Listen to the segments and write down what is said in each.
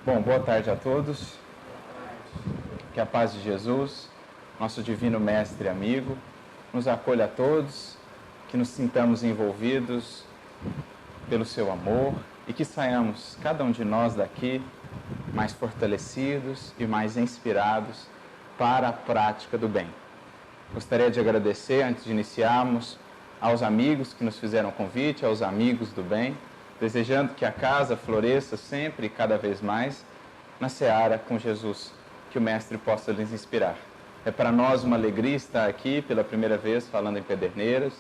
Bom, boa tarde a todos. Que a paz de Jesus, nosso divino mestre e amigo, nos acolha a todos, que nos sintamos envolvidos pelo seu amor e que saiamos, cada um de nós daqui, mais fortalecidos e mais inspirados para a prática do bem. Gostaria de agradecer, antes de iniciarmos, aos amigos que nos fizeram convite, aos amigos do bem, desejando que a casa floresça sempre e cada vez mais na seara com Jesus, que o Mestre possa lhes inspirar. É para nós uma alegria estar aqui pela primeira vez falando em Pederneiras,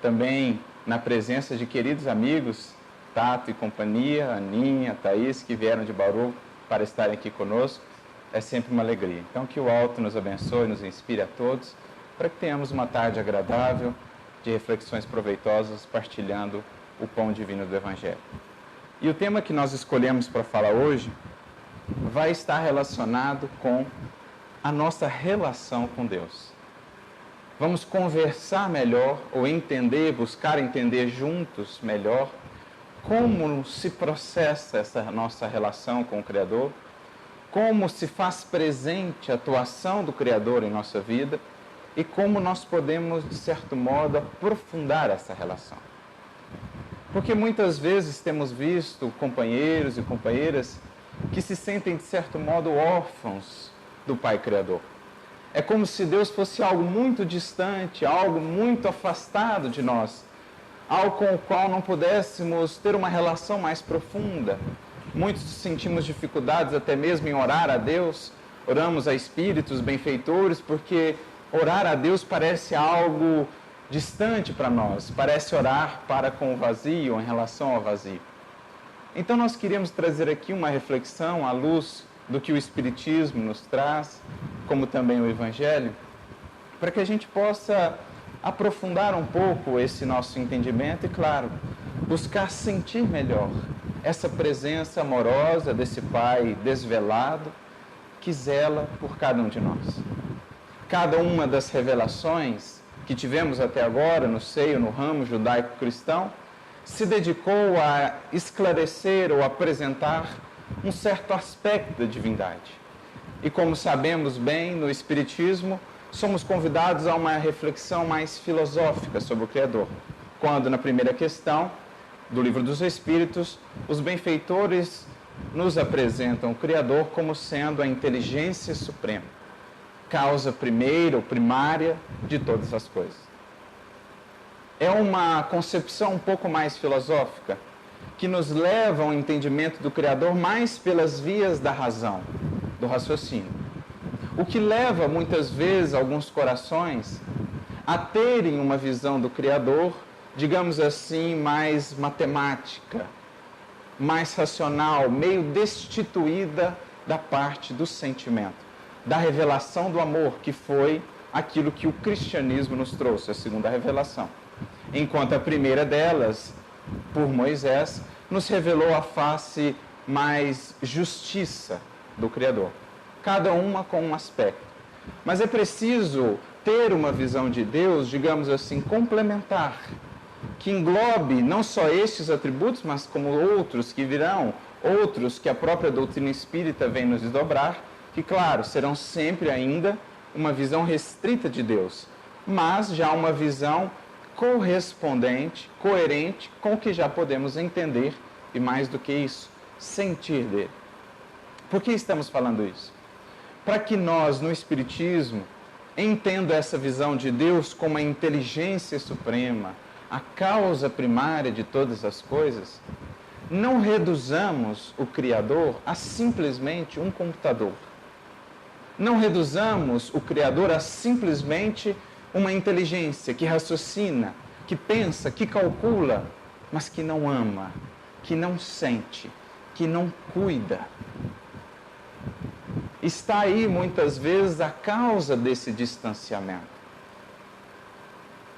também na presença de queridos amigos, Tato e companhia, Aninha, Thaís, que vieram de Bauru para estarem aqui conosco. É sempre uma alegria. Então, que o alto nos abençoe, nos inspire a todos, para que tenhamos uma tarde agradável, de reflexões proveitosas, partilhando o pão divino do Evangelho. E o tema que nós escolhemos para falar hoje vai estar relacionado com a nossa relação com Deus. Vamos conversar melhor, ou entender, buscar entender juntos melhor, como se processa essa nossa relação com o Criador, como se faz presente a atuação do Criador em nossa vida e como nós podemos, de certo modo, aprofundar essa relação. Porque muitas vezes temos visto companheiros e companheiras que se sentem, de certo modo, órfãos do Pai Criador. É como se Deus fosse algo muito distante, algo muito afastado de nós, algo com o qual não pudéssemos ter uma relação mais profunda. Muitos sentimos dificuldades até mesmo em orar a Deus, oramos a espíritos benfeitores, porque orar a Deus parece algo distante para nós, parece orar para com o vazio, em relação ao vazio. Então nós queríamos trazer aqui uma reflexão à luz do que o Espiritismo nos traz, como também o Evangelho, para que a gente possa aprofundar um pouco esse nosso entendimento e, claro, buscar sentir melhor essa presença amorosa desse Pai desvelado que zela por cada um de nós. Cada uma das revelações que tivemos até agora no seio, no ramo judaico-cristão, se dedicou a esclarecer ou apresentar um certo aspecto da divindade. E como sabemos bem, no Espiritismo, somos convidados a uma reflexão mais filosófica sobre o Criador, quando na primeira questão do Livro dos Espíritos, os benfeitores nos apresentam o Criador como sendo a inteligência suprema, causa primeira ou primária de todas as coisas. É uma concepção um pouco mais filosófica, que nos leva ao entendimento do Criador mais pelas vias da razão, do raciocínio. O que leva muitas vezes alguns corações a terem uma visão do Criador, digamos assim, mais matemática, mais racional, meio destituída da parte do sentimento, da revelação do amor, que foi aquilo que o cristianismo nos trouxe, a segunda revelação. Enquanto a primeira delas, por Moisés, nos revelou a face mais justiça do Criador. Cada uma com um aspecto. Mas é preciso ter uma visão de Deus, digamos assim, complementar, que englobe não só estes atributos, mas como outros que virão, outros que a própria doutrina espírita vem nos desdobrar, que, claro, serão sempre ainda uma visão restrita de Deus, mas já uma visão correspondente, coerente com o que já podemos entender e, mais do que isso, sentir dele. Por que estamos falando isso? Para que nós, no Espiritismo, entenda essa visão de Deus como a inteligência suprema, a causa primária de todas as coisas, não reduzamos o Criador a simplesmente um computador. Não reduzamos o Criador a simplesmente uma inteligência que raciocina, que pensa, que calcula, mas que não ama, que não sente, que não cuida. Está aí, muitas vezes, a causa desse distanciamento.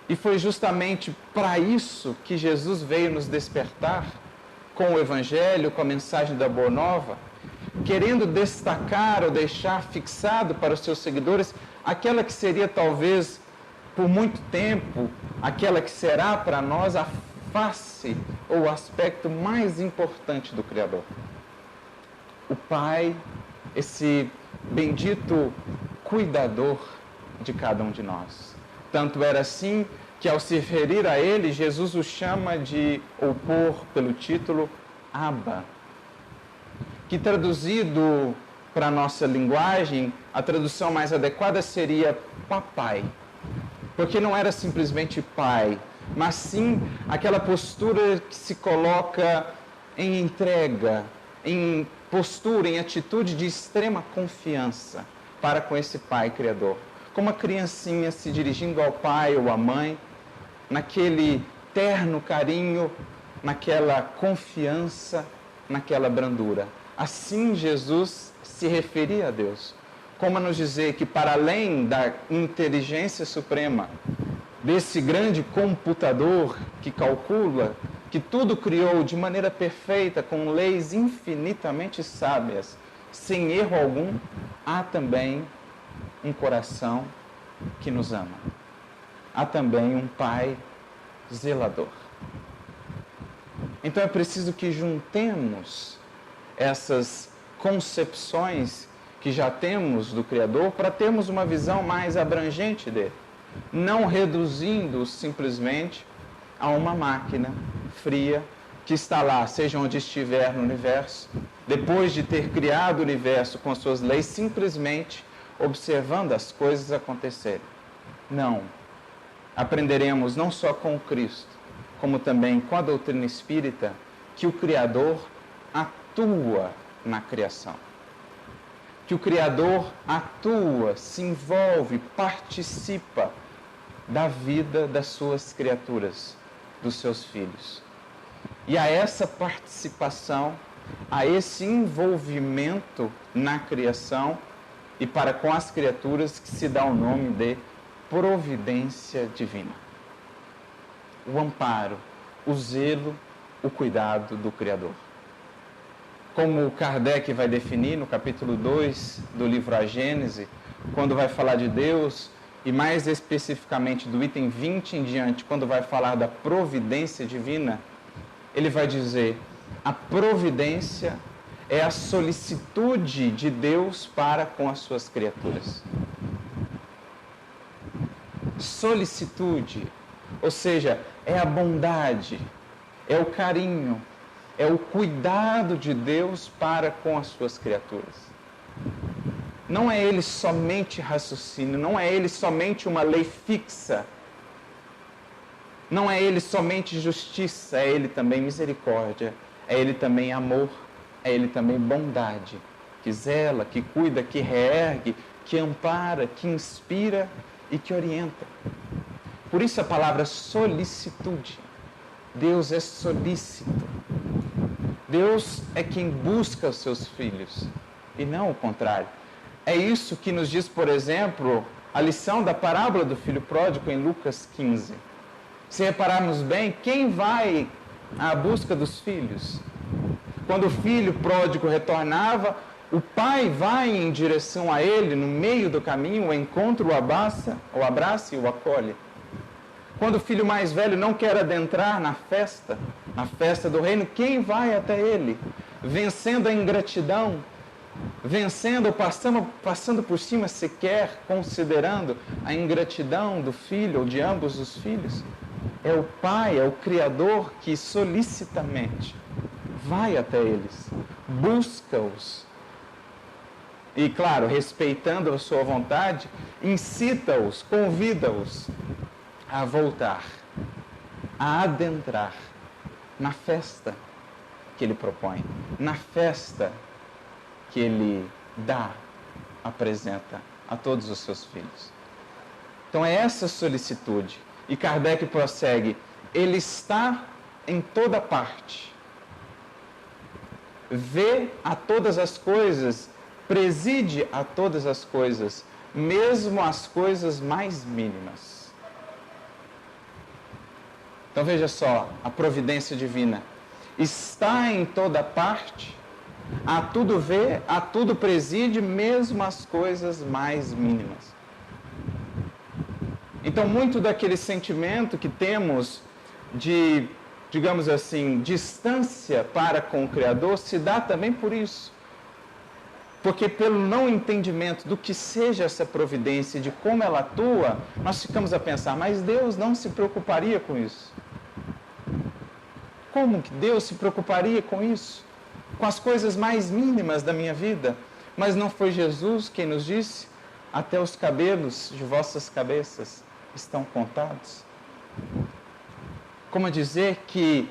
E foi justamente para isso que Jesus veio nos despertar com o Evangelho, com a mensagem da Boa Nova, querendo destacar ou deixar fixado para os seus seguidores aquela que seria talvez por muito tempo, aquela que será para nós a face ou o aspecto mais importante do Criador. o Pai, esse bendito cuidador de cada um de nós. Tanto era assim que, ao se referir a ele, Jesus o chama de, ou por, pelo título, Abba, que traduzido para a nossa linguagem, a tradução mais adequada seria papai. Porque não era simplesmente pai, mas sim aquela postura que se coloca em entrega, em postura, em atitude de extrema confiança para com esse pai criador. Como a criancinha se dirigindo ao pai ou à mãe, naquele terno carinho, naquela confiança, naquela brandura. Assim Jesus se referia a Deus, como a nos dizer que, para além da inteligência suprema, desse grande computador que calcula, que tudo criou de maneira perfeita, com leis infinitamente sábias, sem erro algum, há também um coração que nos ama. Há também um Pai zelador. Então é preciso que juntemos essas concepções que já temos do Criador para termos uma visão mais abrangente dele, não reduzindo simplesmente a uma máquina fria que está lá, seja onde estiver no universo, depois de ter criado o universo com suas leis, simplesmente observando as coisas acontecerem. Não. Aprenderemos não só com Cristo, como também com a doutrina espírita, que o Criador atua na criação. Que o Criador atua, se envolve, participa da vida das suas criaturas, dos seus filhos. E a essa participação, a esse envolvimento na criação e para com as criaturas, que se dá o nome de providência divina. O amparo, o zelo, o cuidado do Criador. Como Kardec vai definir no capítulo 2 do livro A Gênese, quando vai falar de Deus, e mais especificamente do item 20 em diante, quando vai falar da providência divina, ele vai dizer: a providência é a solicitude de Deus para com as suas criaturas. Solicitude, ou seja, é a bondade, é o carinho, é o cuidado de Deus para com as suas criaturas. Não é ele somente raciocínio, não é ele somente uma lei fixa, não é ele somente justiça, é ele também misericórdia, é ele também amor, é ele também bondade, que zela, que cuida, que reergue, que ampara, que inspira e que orienta. Por isso a palavra solicitude. Deus é solícito. Deus é quem busca os seus filhos e não o contrário. É isso que nos diz, por exemplo, a lição da parábola do filho pródigo em Lucas 15. Se repararmos bem, quem vai à busca dos filhos? Quando o filho pródigo retornava, o pai vai em direção a ele, no meio do caminho, o encontra, o abraça e o acolhe. Quando o filho mais velho não quer adentrar na festa do reino, quem vai até ele? Vencendo a ingratidão, passando por cima sequer, considerando a ingratidão do filho ou de ambos os filhos. É o pai, é o Criador que solicitamente vai até eles, busca-os. E, claro, respeitando a sua vontade, incita-os, convida-os a voltar, a adentrar na festa que ele propõe, na festa que ele apresenta a todos os seus filhos. Então é essa solicitude. E Kardec prossegue: ele está em toda parte, vê a todas as coisas, preside a todas as coisas, mesmo as coisas mais mínimas. Então veja só, a providência divina está em toda parte, a tudo vê, a tudo preside, mesmo as coisas mais mínimas. Então, muito daquele sentimento que temos de, digamos assim, distância para com o Criador, se dá também por isso. Porque pelo não entendimento do que seja essa providência e de como ela atua, nós ficamos a pensar, mas Deus não se preocuparia com isso. Como que Deus se preocuparia com isso? Com as coisas mais mínimas da minha vida? Mas não foi Jesus quem nos disse? Até os cabelos de vossas cabeças estão contados. Como dizer que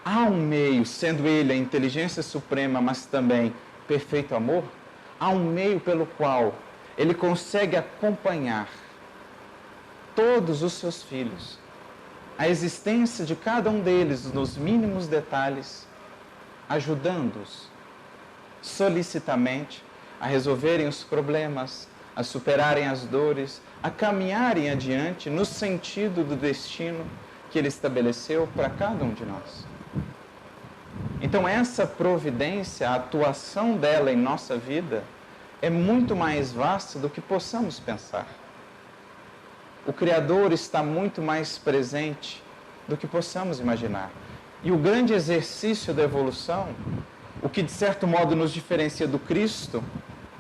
há um meio, sendo ele a inteligência suprema, mas também perfeito amor, há um meio pelo qual ele consegue acompanhar todos os seus filhos, a existência de cada um deles nos mínimos detalhes, ajudando-os solicitamente a resolverem os problemas, a superarem as dores, a caminharem adiante no sentido do destino que ele estabeleceu para cada um de nós. Então essa providência, a atuação dela em nossa vida, é muito mais vasta do que possamos pensar. O Criador está muito mais presente do que possamos imaginar. E o grande exercício da evolução, o que de certo modo nos diferencia do Cristo,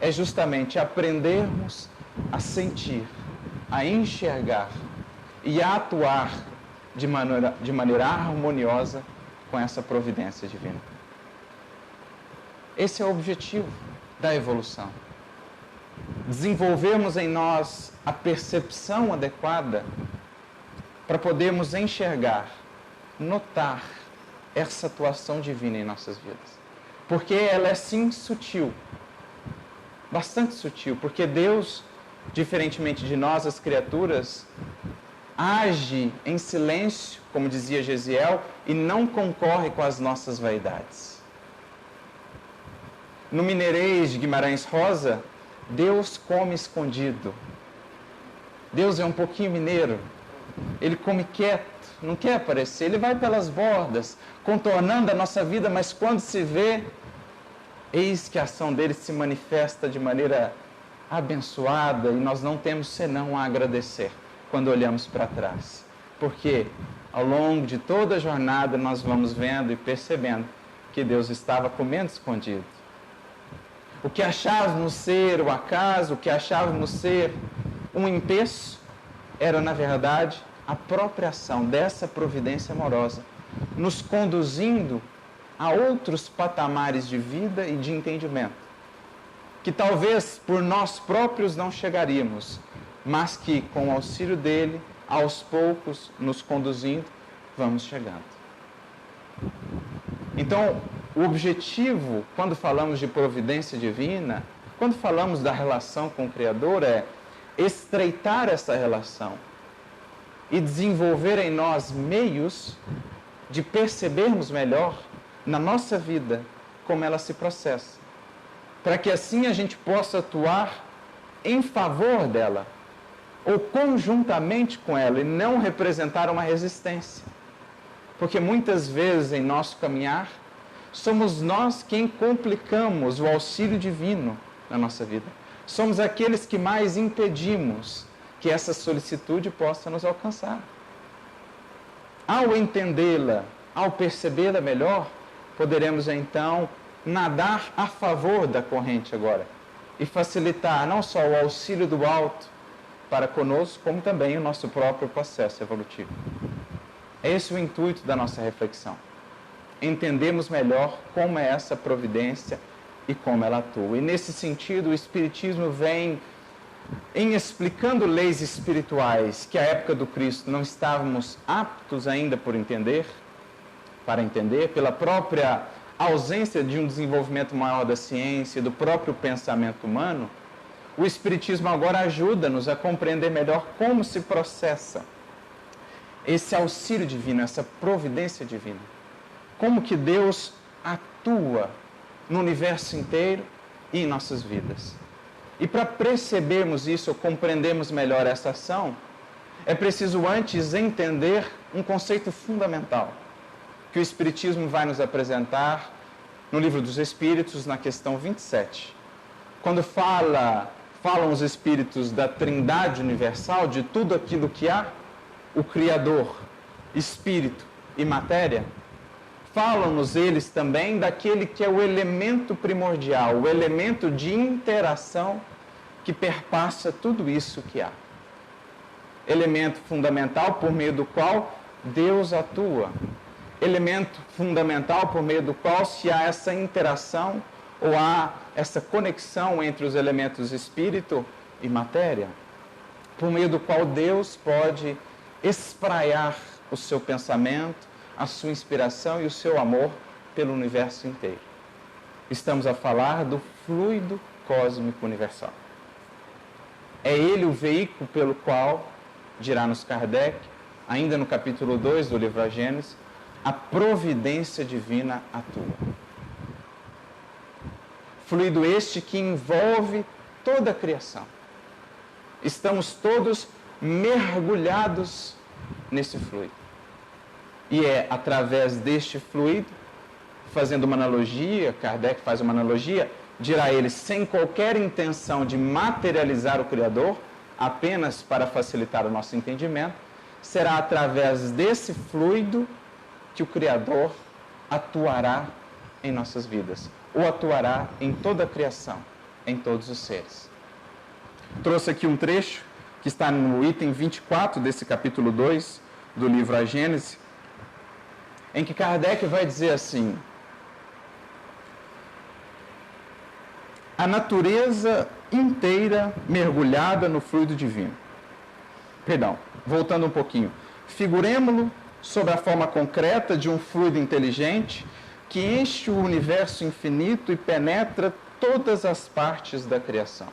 é justamente aprendermos a sentir, a enxergar e a atuar de maneira harmoniosa com essa providência divina. Esse é o objetivo da evolução. Desenvolvermos em nós a percepção adequada para podermos enxergar, notar essa atuação divina em nossas vidas. Porque ela é sim sutil, bastante sutil, porque Deus, diferentemente de nós, as criaturas, age em silêncio, como dizia Gesiel, e não concorre com as nossas vaidades. No Mineirês de Guimarães Rosa, Deus come escondido. Deus é um pouquinho mineiro. Ele come quieto, não quer aparecer. Ele vai pelas bordas, contornando a nossa vida, mas quando se vê, eis que a ação dele se manifesta de maneira abençoada e nós não temos senão a agradecer quando olhamos para trás. Porque ao longo de toda a jornada nós vamos vendo e percebendo que Deus estava comendo escondido. O que achávamos ser o acaso, o que achávamos ser um empeço, era na verdade a própria ação dessa providência amorosa, nos conduzindo a outros patamares de vida e de entendimento, que talvez por nós próprios não chegaríamos, mas que com o auxílio dele, aos poucos, nos conduzindo, vamos chegando. Então, o objetivo, quando falamos de providência divina, quando falamos da relação com o Criador, é estreitar essa relação e desenvolver em nós meios de percebermos melhor na nossa vida como ela se processa, para que assim a gente possa atuar em favor dela ou conjuntamente com ela e não representar uma resistência. Porque muitas vezes em nosso caminhar somos nós quem complicamos o auxílio divino na nossa vida. Somos aqueles que mais impedimos que essa solicitude possa nos alcançar. Ao entendê-la, ao percebê-la melhor, poderemos então nadar a favor da corrente agora e facilitar não só o auxílio do alto para conosco, como também o nosso próprio processo evolutivo. Esse é o intuito da nossa reflexão. Entendemos melhor como é essa providência e como ela atua. E nesse sentido, o Espiritismo vem em explicando leis espirituais que à época do Cristo não estávamos aptos ainda para entender, pela própria ausência de um desenvolvimento maior da ciência e do próprio pensamento humano. O Espiritismo agora ajuda-nos a compreender melhor como se processa esse auxílio divino, essa providência divina. Como que Deus atua no universo inteiro e em nossas vidas. E para percebermos isso, ou compreendermos melhor essa ação, é preciso antes entender um conceito fundamental que o Espiritismo vai nos apresentar no Livro dos Espíritos, na questão 27. Quando falam os Espíritos da Trindade Universal, de tudo aquilo que há, o Criador, Espírito e Matéria, falam-nos eles também daquele que é o elemento primordial, o elemento de interação que perpassa tudo isso que há. Elemento fundamental por meio do qual Deus atua. Elemento fundamental por meio do qual se há essa interação ou há essa conexão entre os elementos espírito e matéria, por meio do qual Deus pode espraiar o seu pensamento, a sua inspiração e o seu amor pelo universo inteiro. Estamos a falar do fluido cósmico universal. É ele o veículo pelo qual, dirá-nos Kardec, ainda no capítulo 2 do livro A Gênesis, a providência divina atua. Fluido este que envolve toda a criação. Estamos todos mergulhados nesse fluido. E é através deste fluido, fazendo uma analogia, Kardec faz uma analogia, dirá ele, sem qualquer intenção de materializar o Criador, apenas para facilitar o nosso entendimento, será através desse fluido que o Criador atuará em nossas vidas, ou atuará em toda a criação, em todos os seres. Trouxe aqui um trecho que está no item 24 desse capítulo 2 do livro A Gênese, em que Kardec vai dizer assim: a natureza inteira mergulhada no fluido divino. Perdão, voltando um pouquinho. Figuremo-lo sob a forma concreta de um fluido inteligente que enche o universo infinito e penetra todas as partes da criação.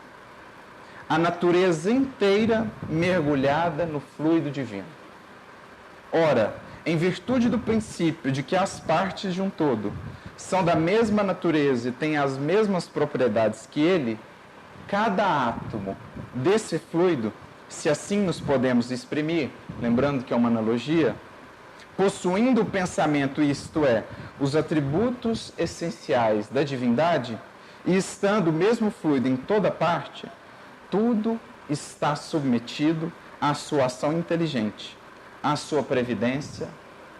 A natureza inteira mergulhada no fluido divino. Ora, em virtude do princípio de que as partes de um todo são da mesma natureza e têm as mesmas propriedades que ele, cada átomo desse fluido, se assim nos podemos exprimir, lembrando que é uma analogia, possuindo o pensamento, isto é, os atributos essenciais da divindade, e estando o mesmo fluido em toda parte, tudo está submetido à sua ação inteligente, à sua previdência,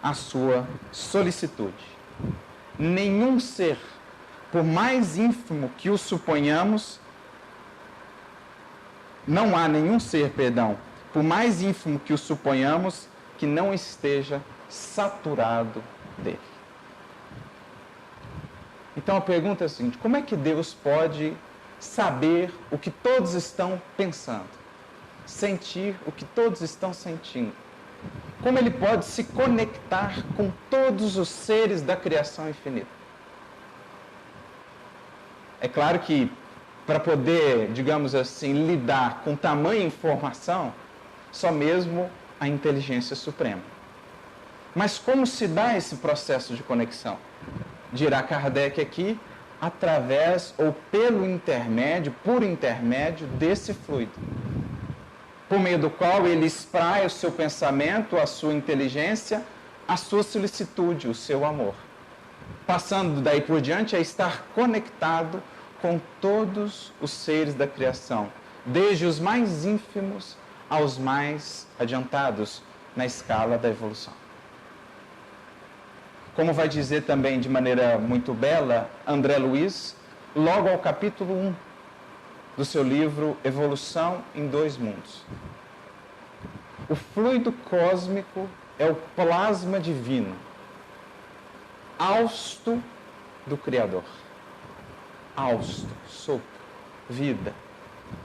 à sua solicitude. Nenhum ser, por mais ínfimo que o suponhamos, não há nenhum ser, por mais ínfimo que o suponhamos, que não esteja saturado dele. Então a pergunta é a seguinte: como é que Deus pode saber o que todos estão pensando, sentir o que todos estão sentindo? Como ele pode se conectar com todos os seres da criação infinita? É claro que para poder, digamos assim, lidar com tamanha informação, só mesmo a inteligência suprema. Mas como se dá esse processo de conexão? Dirá Kardec aqui, através ou pelo intermédio, por intermédio desse fluido, por meio do qual ele espraia o seu pensamento, a sua inteligência, a sua solicitude, o seu amor. Passando daí por diante a estar conectado com todos os seres da criação, desde os mais ínfimos aos mais adiantados na escala da evolução. Como vai dizer também de maneira muito bela André Luiz, logo ao capítulo 1 do seu livro Evolução em Dois Mundos. O fluido cósmico é o plasma divino, hausto do Criador. Hausto, sopro, vida.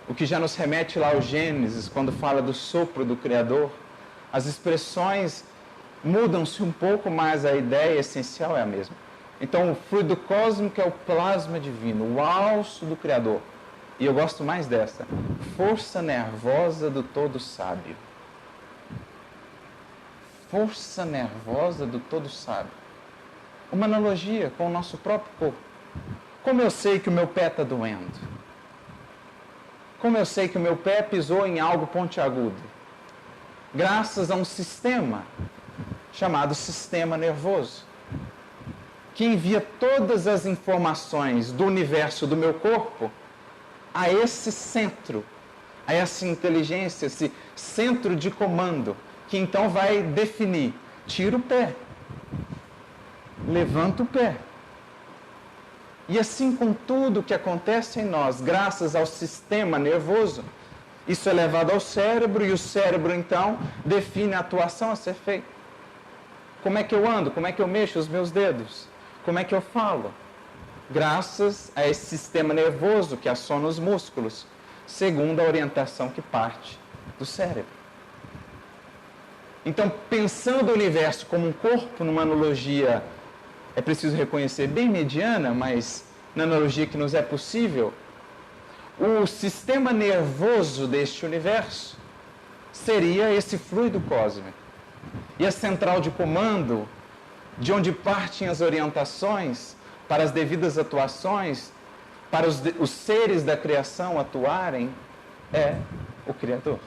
O que já nos remete lá ao Gênesis, quando fala do sopro do Criador. As expressões mudam-se um pouco, mas a ideia essencial é a mesma. Então, o fluido cósmico é o plasma divino, o hausto do Criador. E eu gosto mais dessa, força nervosa do todo sábio. Força nervosa do todo sábio. Uma analogia com o nosso próprio corpo. Como eu sei que o meu pé está doendo? Como eu sei que o meu pé pisou em algo pontiagudo? Graças a um sistema chamado sistema nervoso, que envia todas as informações do universo do meu corpo a esse centro, a essa inteligência, esse centro de comando, que então vai definir: tira o pé, levanta o pé. E assim com tudo que acontece em nós, graças ao sistema nervoso, isso é levado ao cérebro e o cérebro, então, define a atuação a ser feita. Como é que eu ando? Como é que eu mexo os meus dedos? Como é que eu falo? Graças a esse sistema nervoso que aciona os músculos, segundo a orientação que parte do cérebro. Então, pensando o universo como um corpo, numa analogia, é preciso reconhecer, bem mediana, mas na analogia que nos é possível, o sistema nervoso deste universo seria esse fluido cósmico. E a central de comando, de onde partem as orientações para as devidas atuações, para os seres da criação atuarem, é o Criador.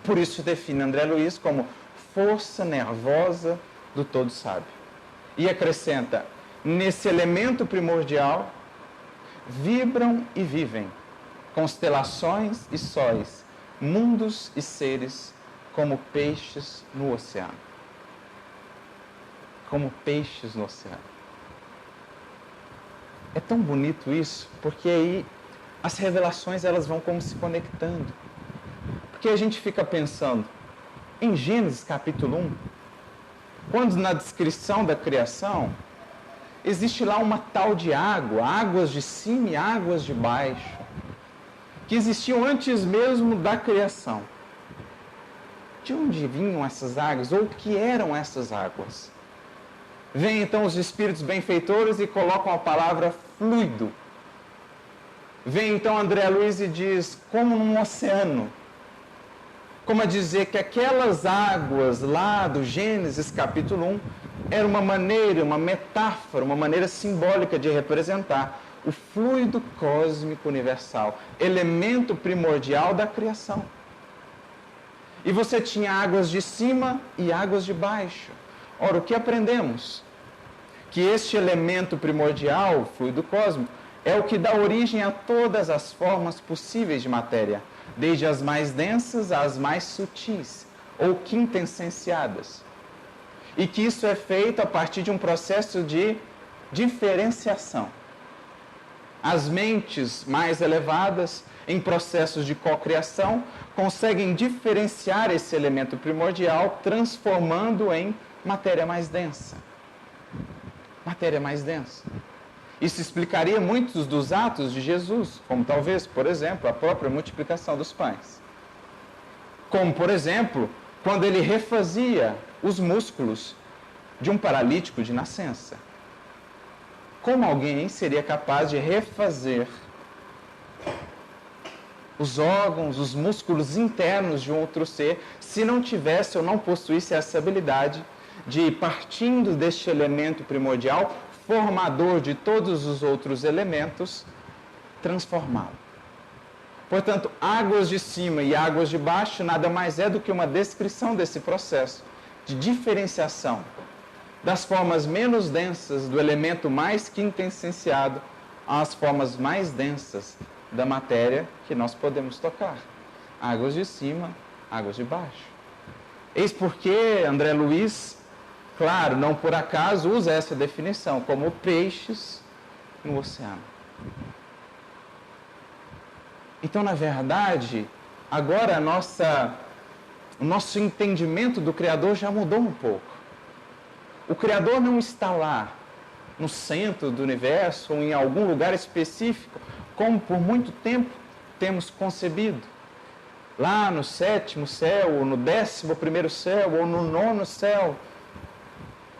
Por isso define André Luiz como força nervosa do todo sábio. E acrescenta, nesse elemento primordial, vibram e vivem constelações e sóis, mundos e seres, como peixes no oceano. Como peixes no oceano. É tão bonito isso, porque aí as revelações elas vão como se conectando. Porque a gente fica pensando, em Gênesis capítulo 1, quando na descrição da criação, existe lá uma tal de água, águas de cima e águas de baixo, que existiam antes mesmo da criação. De onde vinham essas águas? Ou o que eram essas águas? Vêm então os espíritos benfeitores e colocam a palavra fluido. Vem então André Luiz e diz, como num oceano. Como a dizer que aquelas águas lá do Gênesis capítulo 1 era uma maneira, uma metáfora, uma maneira simbólica de representar o fluido cósmico universal, elemento primordial da criação. E você tinha águas de cima e águas de baixo. Ora, o que aprendemos? Que este elemento primordial, o fluido cósmico, é o que dá origem a todas as formas possíveis de matéria, desde as mais densas às mais sutis, ou quintessenciadas. E que isso é feito a partir de um processo de diferenciação. As mentes mais elevadas, em processos de cocriação, conseguem diferenciar esse elemento primordial, transformando em matéria mais densa. Matéria mais densa. Isso explicaria muitos dos atos de Jesus, como talvez, por exemplo, a própria multiplicação dos pães. Como, por exemplo, quando ele refazia os músculos de um paralítico de nascença. Como alguém seria capaz de refazer os órgãos, os músculos internos de um outro ser, se não tivesse ou não possuísse essa habilidade de, partindo deste elemento primordial, formador de todos os outros elementos, transformá-lo. Portanto, águas de cima e águas de baixo nada mais é do que uma descrição desse processo de diferenciação das formas menos densas do elemento mais quintessenciado às formas mais densas da matéria que nós podemos tocar. Águas de cima, águas de baixo. Eis porque André Luiz, claro, não por acaso, usa essa definição como peixes no oceano. Então, na verdade, agora o nosso entendimento do Criador já mudou um pouco. O Criador não está lá, no centro do universo, ou em algum lugar específico, como por muito tempo temos concebido. Lá no 7º céu, ou no 11º céu, ou no 9º céu.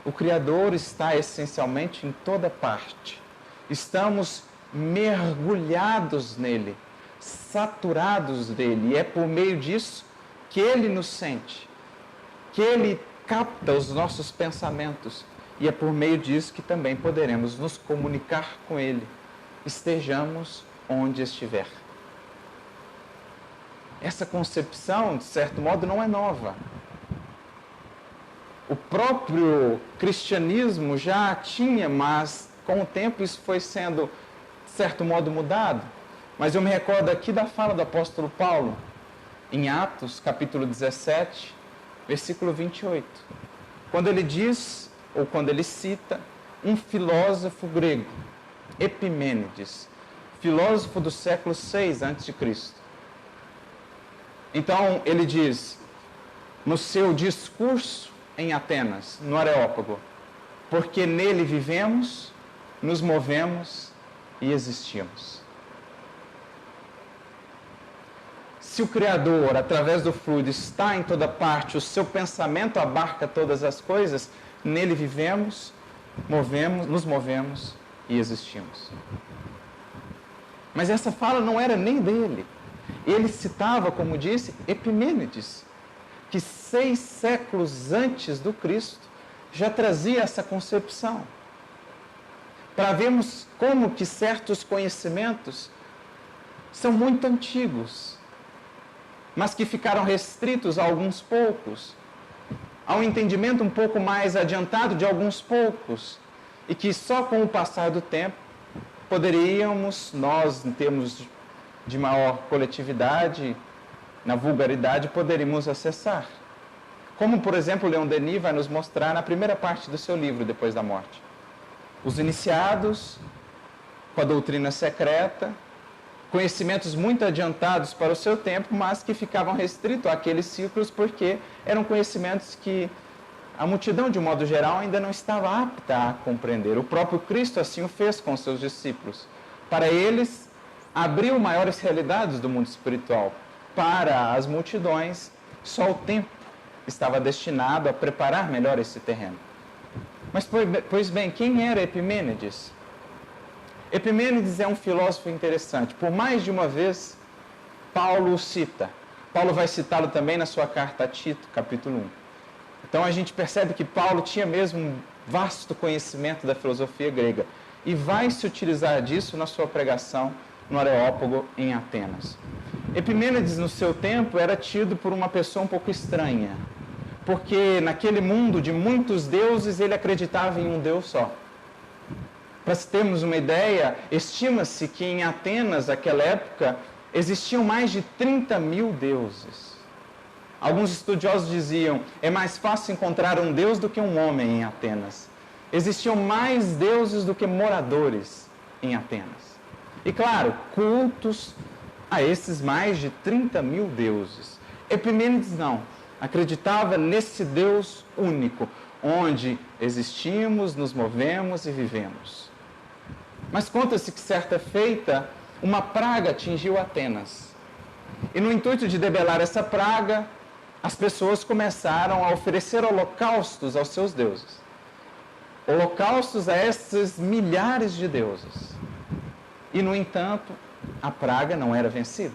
O Criador está essencialmente em toda parte. Estamos mergulhados nele, saturados dele. E é por meio disso que ele nos sente, que ele capta os nossos pensamentos. E é por meio disso que também poderemos nos comunicar com ele, estejamos onde estiver. Essa concepção, de certo modo, não é nova. O próprio cristianismo já tinha, mas com o tempo isso foi sendo, de certo modo, mudado. Mas eu me recordo aqui da fala do apóstolo Paulo, em Atos, capítulo 17, versículo 28. Quando ele diz, ou quando ele cita, um filósofo grego, Epimênides, filósofo do século 6 a.C. Então, ele diz, no seu discurso em Atenas, no Areópago, porque nele vivemos, nos movemos e existimos. Se o Criador, através do fluido, está em toda parte, o seu pensamento abarca todas as coisas, nele vivemos, nos movemos e existimos. Mas essa fala não era nem dele. Ele citava, como disse, Epimênides, que 6 séculos antes do Cristo já trazia essa concepção. Para vermos como que certos conhecimentos são muito antigos, mas que ficaram restritos a alguns poucos, a um entendimento um pouco mais adiantado de alguns poucos, e que só com o passar do tempo poderíamos, nós, em termos de maior coletividade, na vulgaridade, poderíamos acessar. Como, por exemplo, Leon Denis vai nos mostrar na primeira parte do seu livro, Depois da Morte. Os iniciados, com a doutrina secreta, conhecimentos muito adiantados para o seu tempo, mas que ficavam restritos àqueles círculos porque eram conhecimentos que a multidão, de um modo geral, ainda não estava apta a compreender. O próprio Cristo assim o fez com seus discípulos. Para eles, abriu maiores realidades do mundo espiritual. Para as multidões, só o tempo estava destinado a preparar melhor esse terreno. Mas, pois bem, quem era Epimênides? Epimênides é um filósofo interessante. Por mais de uma vez, Paulo o cita. Paulo vai citá-lo também na sua carta a Tito, capítulo 1. Então a gente percebe que Paulo tinha mesmo um vasto conhecimento da filosofia grega e vai se utilizar disso na sua pregação no Areópago em Atenas. Epimênides, no seu tempo, era tido por uma pessoa um pouco estranha, porque naquele mundo de muitos deuses ele acreditava em um Deus só. Para termos uma ideia, estima-se que em Atenas, naquela época, existiam mais de 30 mil deuses. Alguns estudiosos diziam, é mais fácil encontrar um deus do que um homem em Atenas. Existiam mais deuses do que moradores em Atenas. E claro, cultos a esses mais de 30 mil deuses. Epimênides não, acreditava nesse Deus único, onde existimos, nos movemos e vivemos. Mas conta-se que certa feita, uma praga atingiu Atenas. E no intuito de debelar essa praga, as pessoas começaram a oferecer holocaustos aos seus deuses. Holocaustos a esses milhares de deuses. E, no entanto, a praga não era vencida.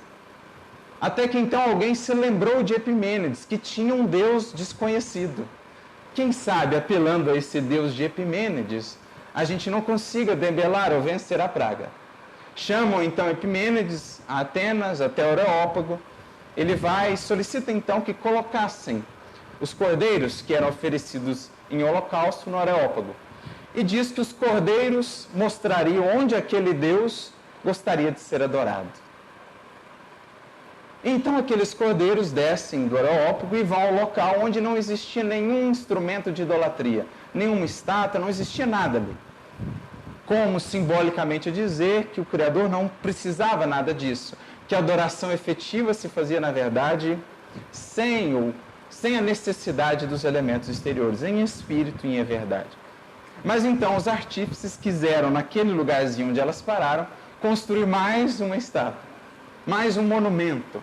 Até que então alguém se lembrou de Epimênides, que tinha um Deus desconhecido. Quem sabe, apelando a esse Deus de Epimênides, a gente não consiga debelar ou vencer a praga. Chamam então Epimênides a Atenas, até o Areópago. Ele vai e solicita então que colocassem os cordeiros que eram oferecidos em holocausto no Areópago. E diz que os cordeiros mostrariam onde aquele Deus gostaria de ser adorado. Então aqueles cordeiros descem do Areópago e vão ao local onde não existia nenhum instrumento de idolatria, nenhuma estátua, não existia nada ali. Como simbolicamente dizer que o Criador não precisava nada disso, que a adoração efetiva se fazia, na verdade, sem a necessidade dos elementos exteriores, em espírito e em verdade. Mas então os artífices quiseram, naquele lugarzinho onde elas pararam, construir mais uma estátua, mais um monumento.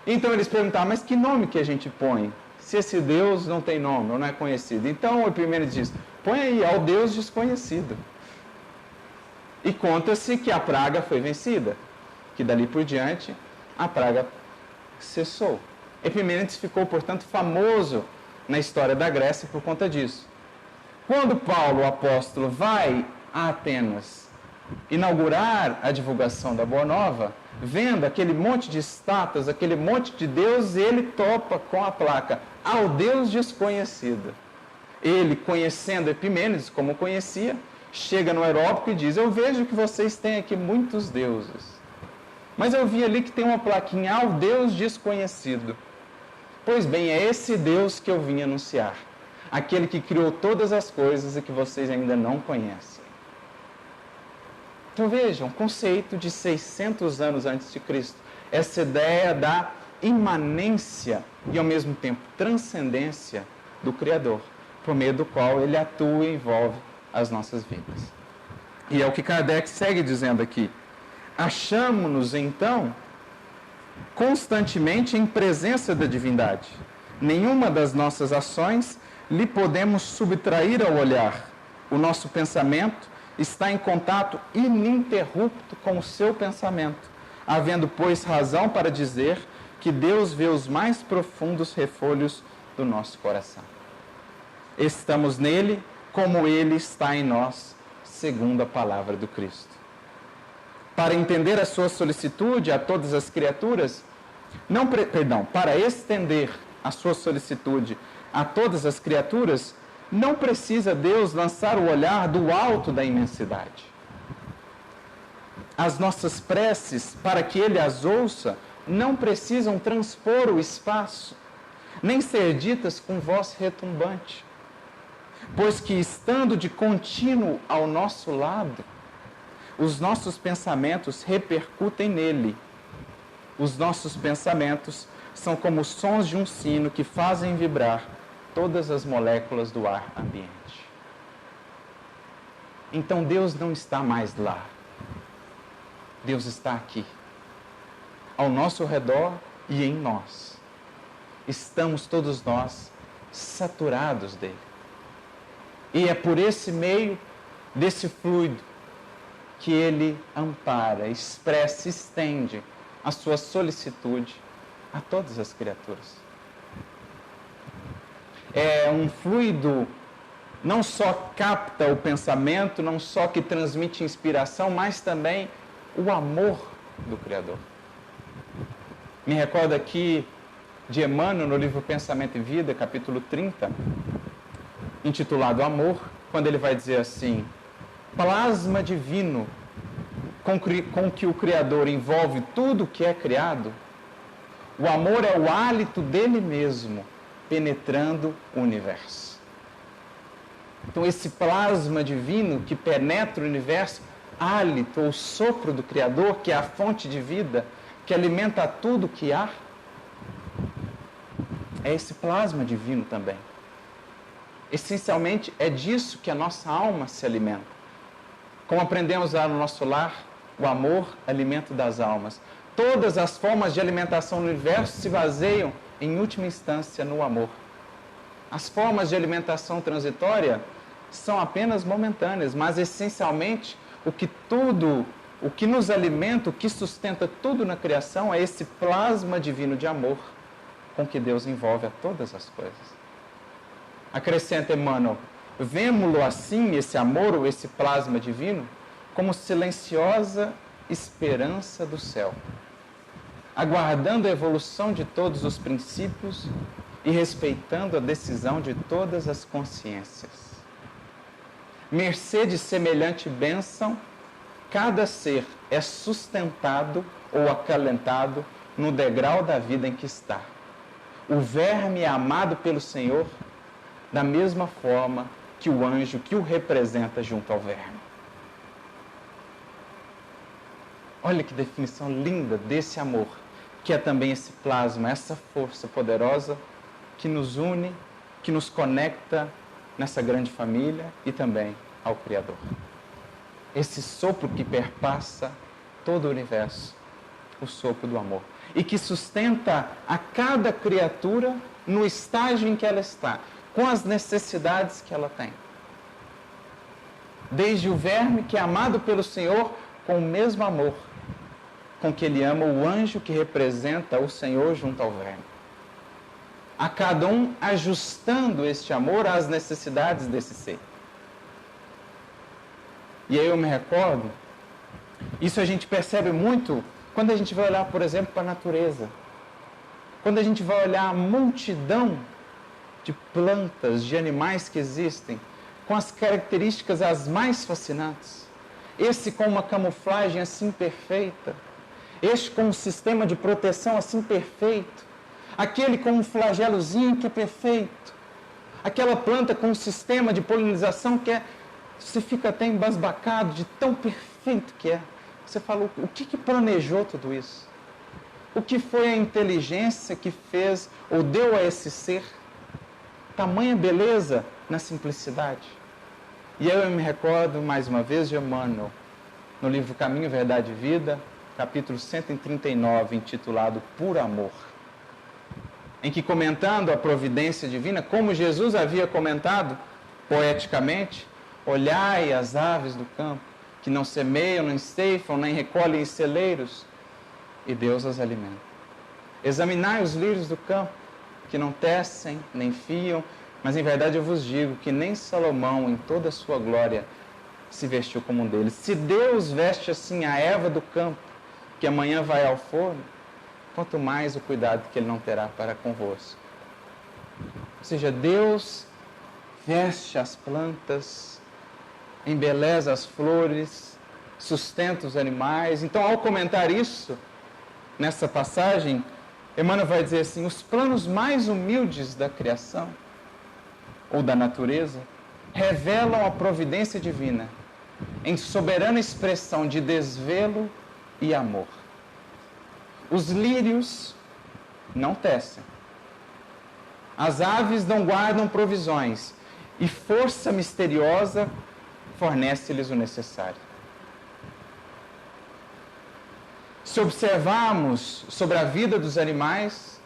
Então eles perguntaram, mas que nome que a gente põe? Se esse Deus não tem nome, ou não é conhecido. Então o Epimênides diz, põe aí, ao Deus desconhecido. E conta-se que a praga foi vencida, que dali por diante a praga cessou. Epimênides ficou, portanto, famoso na história da Grécia por conta disso. Quando Paulo, o apóstolo, vai a Atenas inaugurar a divulgação da Boa Nova, vendo aquele monte de estátuas, aquele monte de deuses, ele topa com a placa, ao Deus desconhecido. Ele, conhecendo Epimênides, como conhecia, chega no Areópago e diz, eu vejo que vocês têm aqui muitos deuses, mas eu vi ali que tem uma plaquinha, ao Deus desconhecido. Pois bem, é esse Deus que eu vim anunciar. aquele que criou todas as coisas e que vocês ainda não conhecem. Então vejam, um conceito de 600 anos antes de Cristo, essa ideia da imanência e ao mesmo tempo transcendência do Criador, por meio do qual ele atua e envolve as nossas vidas. E é o que Kardec segue dizendo aqui. Achamo-nos, então, constantemente em presença da divindade. Nenhuma das nossas ações lhe podemos subtrair ao olhar. O nosso pensamento está em contato ininterrupto com o seu pensamento, havendo, pois, razão para dizer que Deus vê os mais profundos refolhos do nosso coração. Estamos nele como ele está em nós, segundo a palavra do Cristo. Para entender a sua solicitude a todas as criaturas, para estender a sua solicitude a todas as criaturas, não precisa Deus lançar o olhar do alto da imensidade. As nossas preces, para que Ele as ouça, não precisam transpor o espaço, nem ser ditas com voz retumbante, pois que, estando de contínuo ao nosso lado, os nossos pensamentos repercutem nele. Os nossos pensamentos são como os sons de um sino que fazem vibrar todas as moléculas do ar ambiente. Então Deus não está mais lá. Deus está aqui, ao nosso redor e em nós. Estamos todos nós saturados dele. E é por esse meio desse fluido que ele ampara, expressa, estende a sua solicitude a todas as criaturas. É um fluido não só capta o pensamento, não só que transmite inspiração, mas também o amor do Criador. Me recordo aqui de Emmanuel, no livro Pensamento e Vida, capítulo 30, intitulado Amor, quando ele vai dizer assim: plasma divino com que o Criador envolve tudo que é criado, o amor é o hálito dele mesmo, penetrando o universo. Então esse plasma divino que penetra o universo, hálito ou sopro do Criador, que é a fonte de vida, que alimenta tudo que há, é esse plasma divino também. Essencialmente é disso que a nossa alma se alimenta. Como aprendemos lá no nosso lar, o amor, alimento das almas. Todas as formas de alimentação no universo se baseiam, em última instância, no amor. As formas de alimentação transitória são apenas momentâneas, mas essencialmente o que nos alimenta, o que sustenta tudo na criação é esse plasma divino de amor com que Deus envolve a todas as coisas. Acrescenta Emmanuel, vemo-lo assim, esse amor ou esse plasma divino, como silenciosa esperança do céu, aguardando a evolução de todos os princípios e respeitando a decisão de todas as consciências. Mercê de semelhante bênção, cada ser é sustentado ou acalentado no degrau da vida em que está. O verme é amado pelo Senhor da mesma forma que o anjo que o representa junto ao verme. Olha que definição linda desse amor, que é também esse plasma, essa força poderosa que nos une, que nos conecta nessa grande família e também ao Criador. Esse sopro que perpassa todo o universo, o sopro do amor, e que sustenta a cada criatura no estágio em que ela está, com as necessidades que ela tem. Desde o verme que é amado pelo Senhor com o mesmo amor com que ele ama o anjo que representa o Senhor junto ao verme. A cada um ajustando este amor às necessidades desse ser. E aí eu me recordo, isso a gente percebe muito quando a gente vai olhar, por exemplo, para a natureza. Quando a gente vai olhar a multidão de plantas, de animais que existem, com as características as mais fascinantes. Esse com uma camuflagem assim perfeita. Este com um sistema de proteção assim perfeito. Aquele com um flagelozinho que é perfeito. Aquela planta com um sistema de polinização que você fica até embasbacado de tão perfeito que é. Você fala, o que planejou tudo isso? O que foi a inteligência que fez ou deu a esse ser tamanha beleza na simplicidade? E eu me recordo, mais uma vez, de Emmanuel, no livro Caminho, Verdade e Vida, capítulo 139, intitulado Por Amor, em que, comentando a providência divina, como Jesus havia comentado poeticamente, olhai as aves do campo, que não semeiam, nem ceifam, nem recolhem em celeiros, e Deus as alimenta. Examinai os lírios do campo, que não tecem, nem fiam, mas em verdade eu vos digo que nem Salomão, em toda a sua glória, se vestiu como um deles. Se Deus veste assim a erva do campo, que amanhã vai ao forno, quanto mais o cuidado que Ele não terá para convosco. Ou seja, Deus veste as plantas, embeleza as flores, sustenta os animais. Então, ao comentar isso, nessa passagem, Emmanuel vai dizer assim, os planos mais humildes da criação, ou da natureza, revelam a providência divina em soberana expressão de desvelo e amor. Os lírios não tecem, as aves não guardam provisões, e força misteriosa fornece-lhes o necessário. Se observarmos sobre a vida dos animais,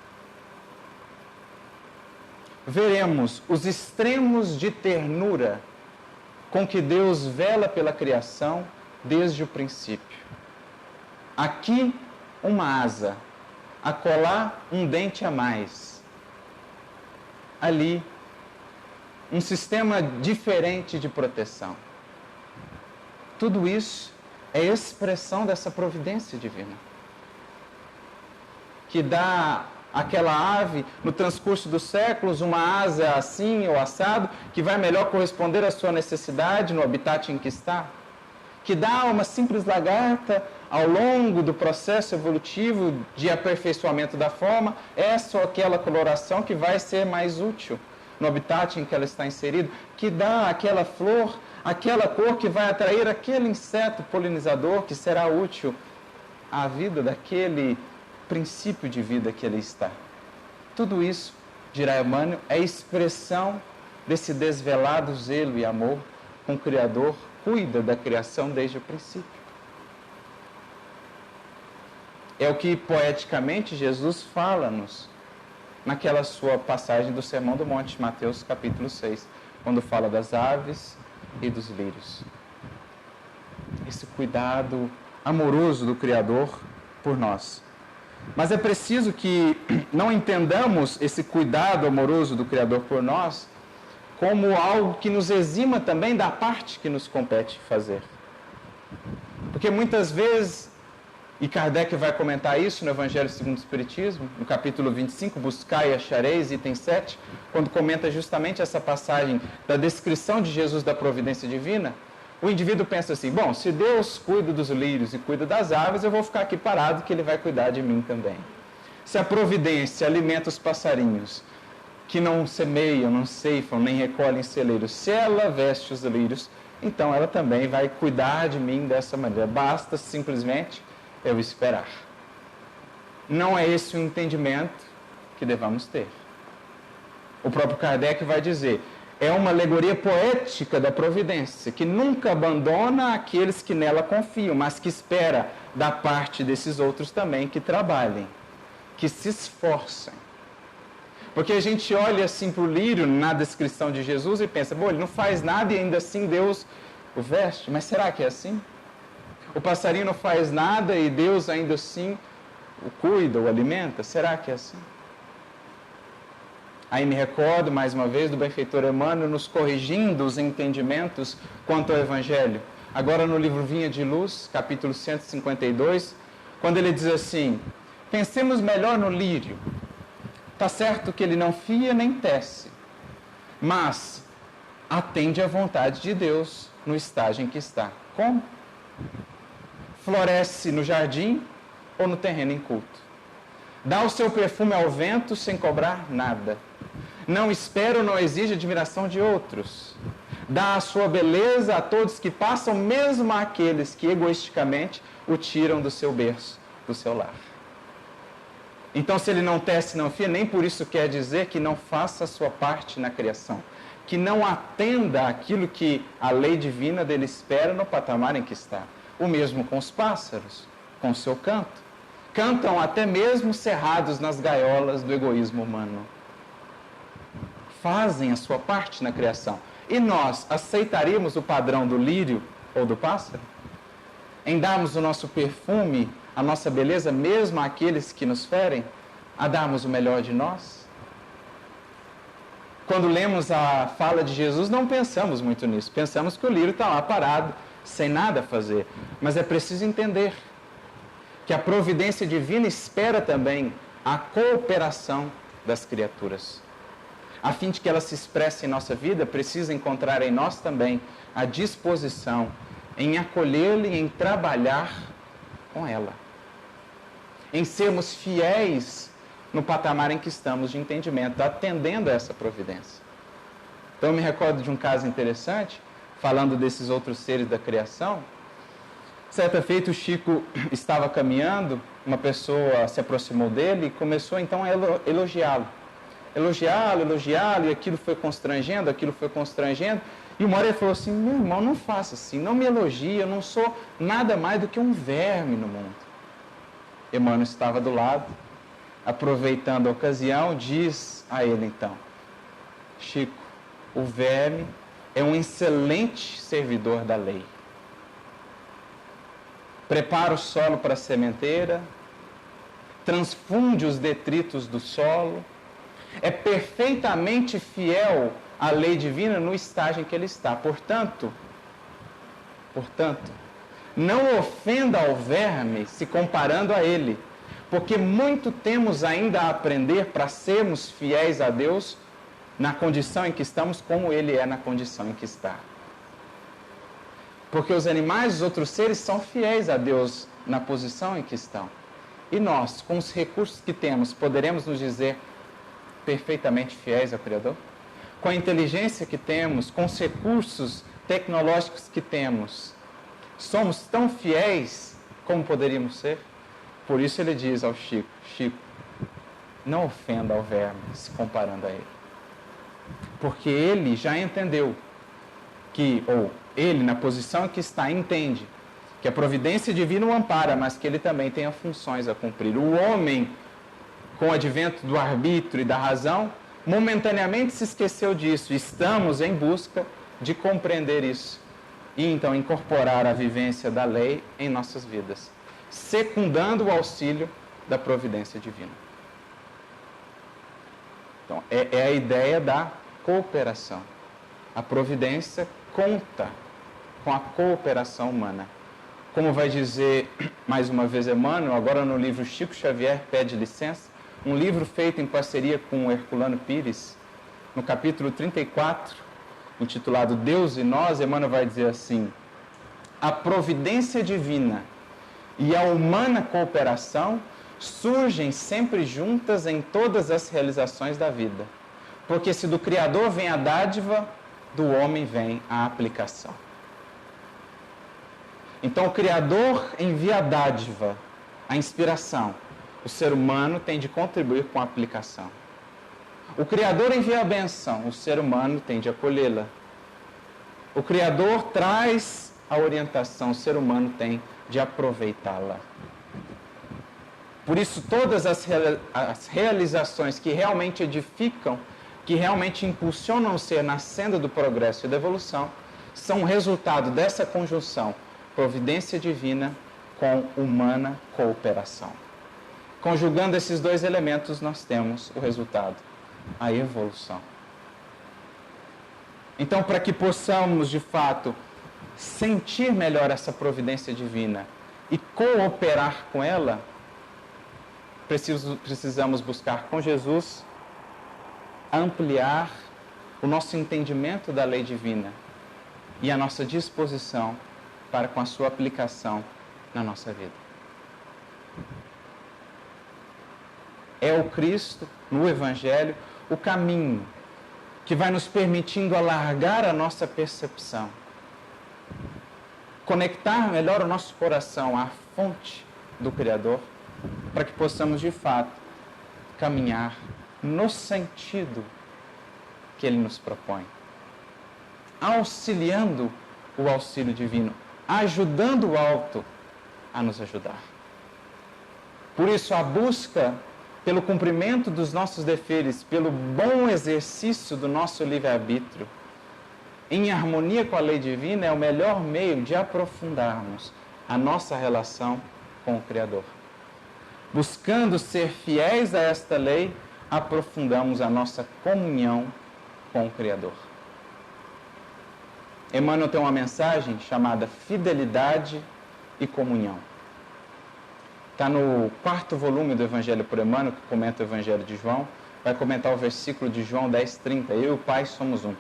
veremos os extremos de ternura com que Deus vela pela criação desde o princípio. Aqui uma asa, acolá um dente a mais. Ali um sistema diferente de proteção. Tudo isso é expressão dessa providência divina, que dá àquela ave, no transcurso dos séculos, uma asa assim ou assado, que vai melhor corresponder à sua necessidade no habitat em que está, que dá a uma simples lagarta, ao longo do processo evolutivo de aperfeiçoamento da forma, essa ou aquela coloração que vai ser mais útil no habitat em que ela está inserida, que dá àquela flor aquela cor que vai atrair aquele inseto polinizador que será útil à vida daquele princípio de vida que ele está. Tudo isso, dirá Emmanuel, é expressão desse desvelado zelo e amor com o Criador cuida da criação desde o princípio. É o que poeticamente Jesus fala-nos naquela sua passagem do Sermão do Monte, Mateus capítulo 6, quando fala das aves e dos lírios. Esse cuidado amoroso do Criador por nós. Mas é preciso que não entendamos esse cuidado amoroso do Criador por nós como algo que nos exima também da parte que nos compete fazer. Porque muitas vezes, e Kardec vai comentar isso no Evangelho segundo o Espiritismo, no capítulo 25, Buscai e achareis, item 7, quando comenta justamente essa passagem da descrição de Jesus da providência divina, o indivíduo pensa assim, bom, se Deus cuida dos lírios e cuida das aves, eu vou ficar aqui parado que Ele vai cuidar de mim também. Se a providência alimenta os passarinhos, que não semeiam, não ceifam, nem recolhem celeiros, se ela veste os lírios, então ela também vai cuidar de mim dessa maneira. Basta simplesmente eu esperar. Não é esse o entendimento que devamos ter. O próprio Kardec vai dizer, é uma alegoria poética da providência, que nunca abandona aqueles que nela confiam, mas que espera da parte desses outros também que trabalhem, que se esforcem. Porque a gente olha assim para o lírio na descrição de Jesus e pensa, bom, ele não faz nada e ainda assim Deus o veste, mas será que é assim? O passarinho não faz nada e Deus ainda assim o cuida, o alimenta? Será que é assim? Aí me recordo, mais uma vez, do benfeitor Emmanuel nos corrigindo os entendimentos quanto ao Evangelho. Agora no livro Vinha de Luz, capítulo 152, quando ele diz assim, pensemos melhor no lírio. Está certo que ele não fia nem tece, mas atende à vontade de Deus no estágio em que está. Como? Floresce no jardim ou no terreno inculto. Dá o seu perfume ao vento sem cobrar nada. Não espera ou não exige admiração de outros. Dá a sua beleza a todos que passam, mesmo àqueles que egoisticamente o tiram do seu berço, do seu lar. Então, se ele não tece, não fia, nem por isso quer dizer que não faça a sua parte na criação, que não atenda àquilo que a lei divina dele espera no patamar em que está. O mesmo com os pássaros, com o seu canto. Cantam até mesmo cerrados nas gaiolas do egoísmo humano. Fazem a sua parte na criação. E nós aceitaríamos o padrão do lírio ou do pássaro? Em darmos o nosso perfume, a nossa beleza, mesmo àqueles que nos ferem? A darmos o melhor de nós? Quando lemos a fala de Jesus, não pensamos muito nisso. Pensamos que o lírio está lá parado, sem nada a fazer. Mas é preciso entender que a providência divina espera também a cooperação das criaturas. A fim de que ela se expresse em nossa vida, precisa encontrar em nós também a disposição em acolhê-la e em trabalhar com ela. Em sermos fiéis no patamar em que estamos de entendimento, atendendo a essa providência. Então eu me recordo de um caso interessante, falando desses outros seres da criação. Certa feita o Chico estava caminhando, uma pessoa se aproximou dele e começou então a elogiá-lo. Elogiá-lo, e aquilo foi constrangendo. E uma hora ele falou assim: meu irmão, não faça assim, não me elogie, eu não sou nada mais do que um verme no mundo. Emmanuel estava do lado, aproveitando a ocasião, diz a ele então: Chico, o verme é um excelente servidor da lei. Prepara o solo para a sementeira, transfunde os detritos do solo, é perfeitamente fiel à lei divina no estágio em que ele está. Portanto, não ofenda ao verme se comparando a ele, porque muito temos ainda a aprender para sermos fiéis a Deus na condição em que estamos, como ele é na condição em que está. Porque os animais, os outros seres, são fiéis a Deus na posição em que estão. E nós, com os recursos que temos, poderemos nos dizer perfeitamente fiéis ao Criador? Com a inteligência que temos, com os recursos tecnológicos que temos, somos tão fiéis como poderíamos ser? Por isso ele diz ao Chico: Chico, não ofenda ao verme se comparando a ele. Porque ele já entendeu que, ou ele, na posição em que está, entende que a providência divina o ampara, mas que ele também tem funções a cumprir. O homem, com o advento do arbítrio e da razão, momentaneamente se esqueceu disso. Estamos em busca de compreender isso e então incorporar a vivência da lei em nossas vidas, secundando o auxílio da providência divina. Então, é a ideia da cooperação. A providência conta com a cooperação humana. Como vai dizer mais uma vez Emmanuel, agora no livro Chico Xavier Pede Licença, um livro feito em parceria com o Herculano Pires, no capítulo 34, intitulado Deus e Nós, Emmanuel vai dizer assim: a providência divina e a humana cooperação surgem sempre juntas em todas as realizações da vida. Porque se do Criador vem a dádiva, do homem vem a aplicação. Então o Criador envia a dádiva, a inspiração. O ser humano tem de contribuir com a aplicação. O Criador envia a benção, o ser humano tem de acolhê-la. O Criador traz a orientação, o ser humano tem de aproveitá-la. Por isso, todas as realizações que realmente edificam, que realmente impulsionam o ser na senda do progresso e da evolução, são resultado dessa conjunção, providência divina com humana cooperação. Conjugando esses dois elementos, nós temos o resultado, a evolução. Então, para que possamos, de fato, sentir melhor essa providência divina e cooperar com ela, precisamos buscar com Jesus ampliar o nosso entendimento da lei divina e a nossa disposição para com a sua aplicação na nossa vida. É o Cristo, no Evangelho, o caminho que vai nos permitindo alargar a nossa percepção, conectar melhor o nosso coração à fonte do Criador, para que possamos de fato caminhar no sentido que Ele nos propõe, auxiliando o auxílio divino, ajudando o alto a nos ajudar. Por isso, a busca pelo cumprimento dos nossos deveres, pelo bom exercício do nosso livre-arbítrio, em harmonia com a lei divina, é o melhor meio de aprofundarmos a nossa relação com o Criador. Buscando ser fiéis a esta lei, aprofundamos a nossa comunhão com o Criador. Emmanuel tem uma mensagem chamada Fidelidade e Comunhão. Está no 4º volume do Evangelho por Emmanuel, que comenta o Evangelho de João. Vai comentar o versículo de João 10:30. Eu e o Pai somos um.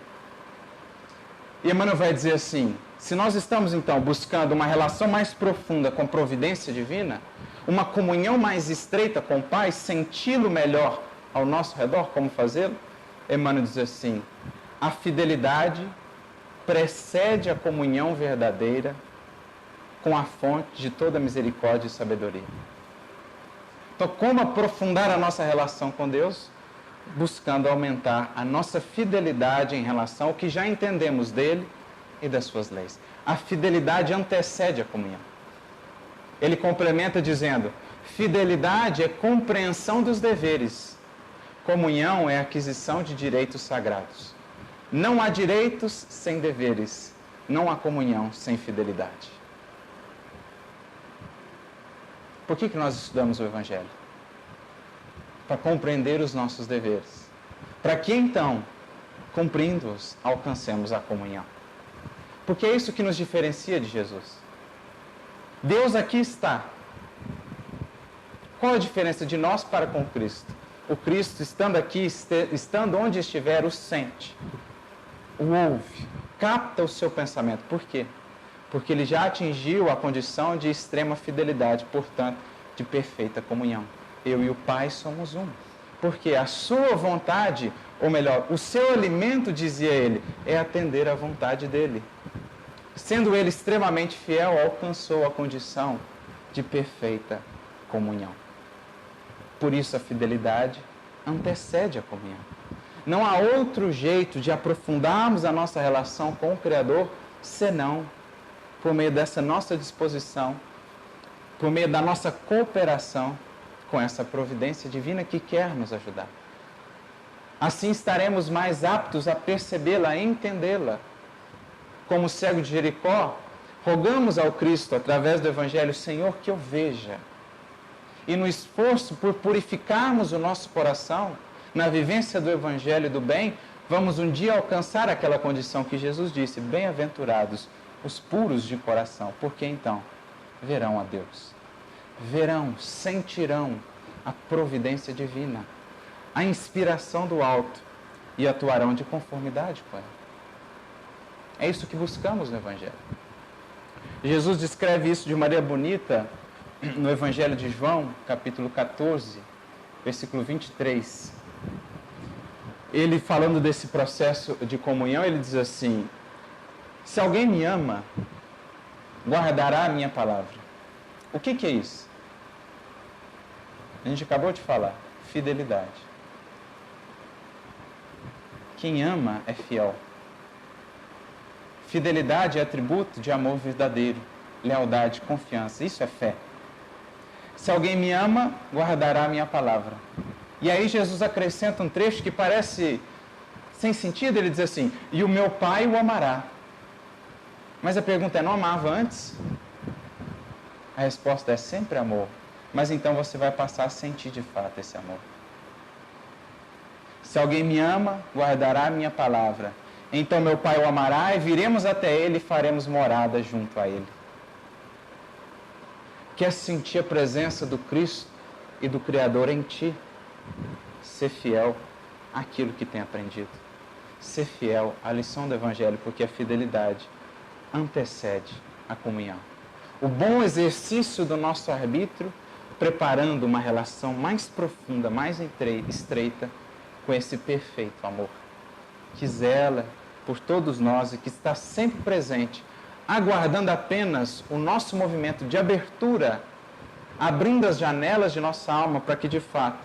E Emmanuel vai dizer assim: se nós estamos então buscando uma relação mais profunda com a providência divina, uma comunhão mais estreita com o Pai, senti-lo melhor ao nosso redor, como fazê-lo? Emmanuel diz assim: a fidelidade precede a comunhão verdadeira com a fonte de toda misericórdia e sabedoria. Então, como aprofundar a nossa relação com Deus? Buscando aumentar a nossa fidelidade em relação ao que já entendemos dele e das suas leis. A fidelidade antecede a comunhão. Ele complementa dizendo: fidelidade é compreensão dos deveres. Comunhão é aquisição de direitos sagrados. Não há direitos sem deveres. Não há comunhão sem fidelidade. Por que nós estudamos o Evangelho? Para compreender os nossos deveres. Para que então, cumprindo-os, alcancemos a comunhão. Porque é isso que nos diferencia de Jesus. Deus aqui está. Qual a diferença de nós para com Cristo? O Cristo, estando aqui, estando onde estiver, o sente, o ouve, capta o seu pensamento. Por quê? Porque ele já atingiu a condição de extrema fidelidade, portanto, de perfeita comunhão. Eu e o Pai somos um. Porque a sua vontade, ou melhor, o seu alimento, dizia ele, é atender à vontade dele. Sendo ele extremamente fiel, alcançou a condição de perfeita comunhão. Por isso a fidelidade antecede a comunhão. Não há outro jeito de aprofundarmos a nossa relação com o Criador, senão por meio dessa nossa disposição, por meio da nossa cooperação com essa providência divina que quer nos ajudar. Assim estaremos mais aptos a percebê-la, a entendê-la. Como o cego de Jericó, rogamos ao Cristo, através do Evangelho, Senhor, que eu veja. E no esforço por purificarmos o nosso coração, na vivência do Evangelho e do bem, vamos um dia alcançar aquela condição que Jesus disse: bem-aventurados os puros de coração, porque então verão a Deus. Verão, sentirão a providência divina, a inspiração do alto e atuarão de conformidade com ela. É isso que buscamos no Evangelho. Jesus descreve isso de maneira bonita no Evangelho de João, capítulo 14, versículo 23. Ele, falando desse processo de comunhão, ele diz assim: se alguém me ama, guardará a minha palavra. O que é isso? A gente acabou de falar, fidelidade. Quem ama é fiel. Fidelidade é atributo de amor verdadeiro, lealdade, confiança. Isso é fé. Se alguém me ama, guardará a minha palavra. E aí Jesus acrescenta um trecho que parece sem sentido. Ele diz assim: e o meu Pai o amará. Mas a pergunta é: não amava antes? A resposta é sempre amor. Mas então você vai passar a sentir de fato esse amor. Se alguém me ama, guardará a minha palavra. Então meu Pai o amará e viremos até ele e faremos morada junto a ele. Quer sentir a presença do Cristo e do Criador em ti? Ser fiel àquilo que tem aprendido. Ser fiel à lição do Evangelho, porque a fidelidade antecede a comunhão. O bom exercício do nosso arbítrio, preparando uma relação mais profunda, mais estreita com esse perfeito amor. que zela por todos nós e que está sempre presente, aguardando apenas o nosso movimento de abertura, abrindo as janelas de nossa alma para que, de fato,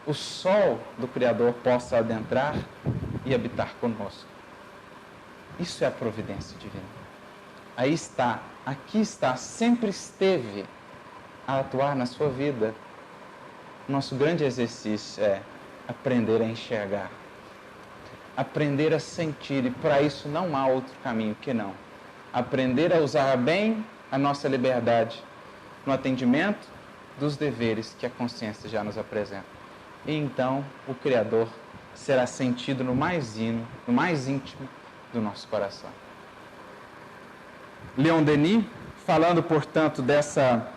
o sol do Criador possa adentrar e habitar conosco. Isso é a providência divina. Aí está, aqui está, sempre esteve a atuar na sua vida. Nosso grande exercício é aprender a enxergar, aprender a sentir, e para isso não há outro caminho que não. Aprender a usar bem a nossa liberdade no atendimento dos deveres que a consciência já nos apresenta. E então o Criador será sentido no mais íntimo do nosso coração. Leon Denis, falando, portanto, dessa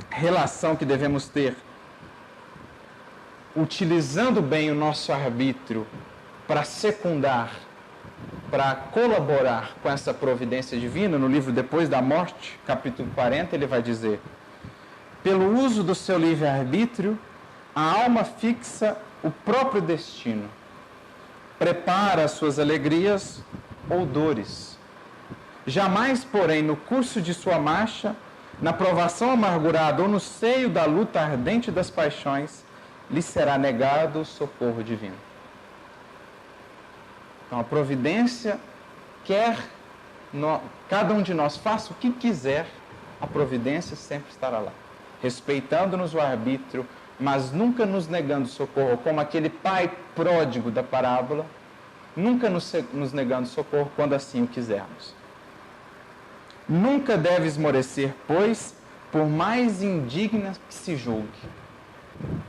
relação que devemos ter, utilizando bem o nosso arbítrio para secundar, para colaborar com essa providência divina, no livro Depois da Morte, capítulo 40, ele vai dizer: pelo uso do seu livre-arbítrio, a alma fixa o próprio destino, prepara as suas alegrias ou dores. Jamais, porém, no curso de sua marcha, na provação amargurada ou no seio da luta ardente das paixões, lhe será negado o socorro divino. Então, a providência quer, cada um de nós faça o que quiser, a providência sempre estará lá, respeitando-nos o arbítrio, mas nunca nos negando socorro, como aquele pai pródigo da parábola, nunca nos negando socorro quando assim o quisermos. Nunca deve esmorecer, pois, por mais indigna que se julgue.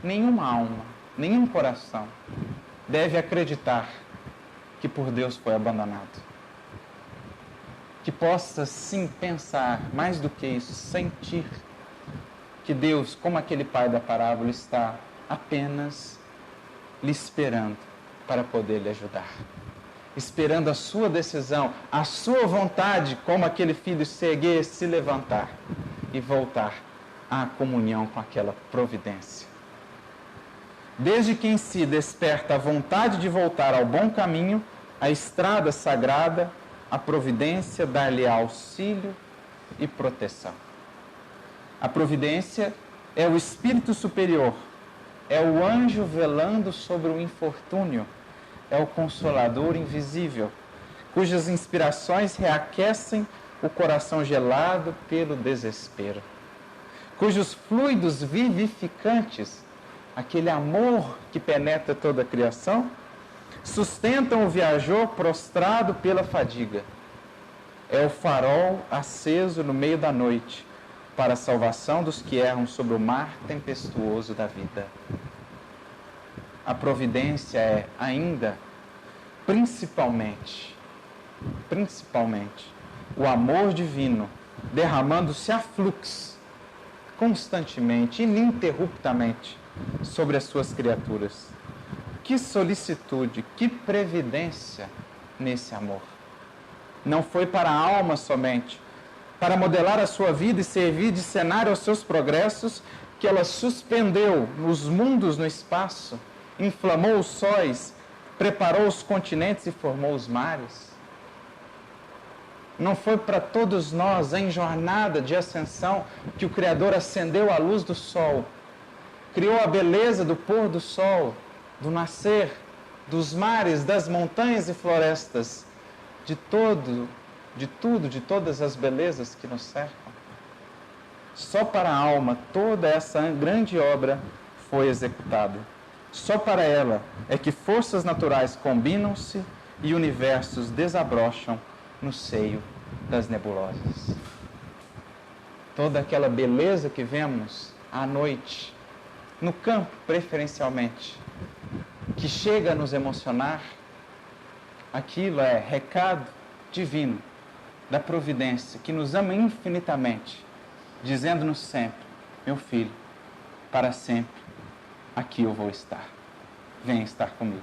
Nenhuma alma, nenhum coração deve acreditar que por Deus foi abandonado. Que possa sim pensar, mais do que isso, sentir que Deus, como aquele pai da parábola, está apenas lhe esperando para poder lhe ajudar. Esperando a sua decisão, a sua vontade, como aquele filho se erguer, se levantar e voltar à comunhão com aquela providência. Desde que em si desperta a vontade de voltar ao bom caminho, a estrada sagrada, a providência dar-lhe auxílio e proteção. A providência é o espírito superior, é o anjo velando sobre o infortúnio, é o consolador invisível, cujas inspirações reaquecem o coração gelado pelo desespero, cujos fluidos vivificantes, aquele amor que penetra toda a criação, sustentam o viajor prostrado pela fadiga. É o farol aceso no meio da noite, para a salvação dos que erram sobre o mar tempestuoso da vida. A providência é ainda, principalmente, o amor divino derramando-se a fluxo, constantemente, ininterruptamente, sobre as suas criaturas. Que solicitude, que previdência nesse amor. Não foi para a alma somente, para modelar a sua vida e servir de cenário aos seus progressos, que ela suspendeu os mundos no espaço, inflamou os sóis, preparou os continentes e formou os mares. Não foi para todos nós, em jornada de ascensão, que o Criador acendeu a luz do sol, criou a beleza do pôr do sol, do nascer, dos mares, das montanhas e florestas, de todas as belezas que nos cercam. Só para a alma toda essa grande obra foi executada. Só para ela é que forças naturais combinam-se e universos desabrocham no seio das nebulosas. Toda aquela beleza que vemos à noite, no campo preferencialmente, que chega a nos emocionar, aquilo é recado divino da providência, que nos ama infinitamente, dizendo-nos sempre: meu filho, para sempre aqui eu vou estar. Venha estar comigo.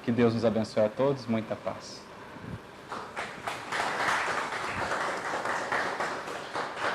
Que Deus nos abençoe a todos, muita paz.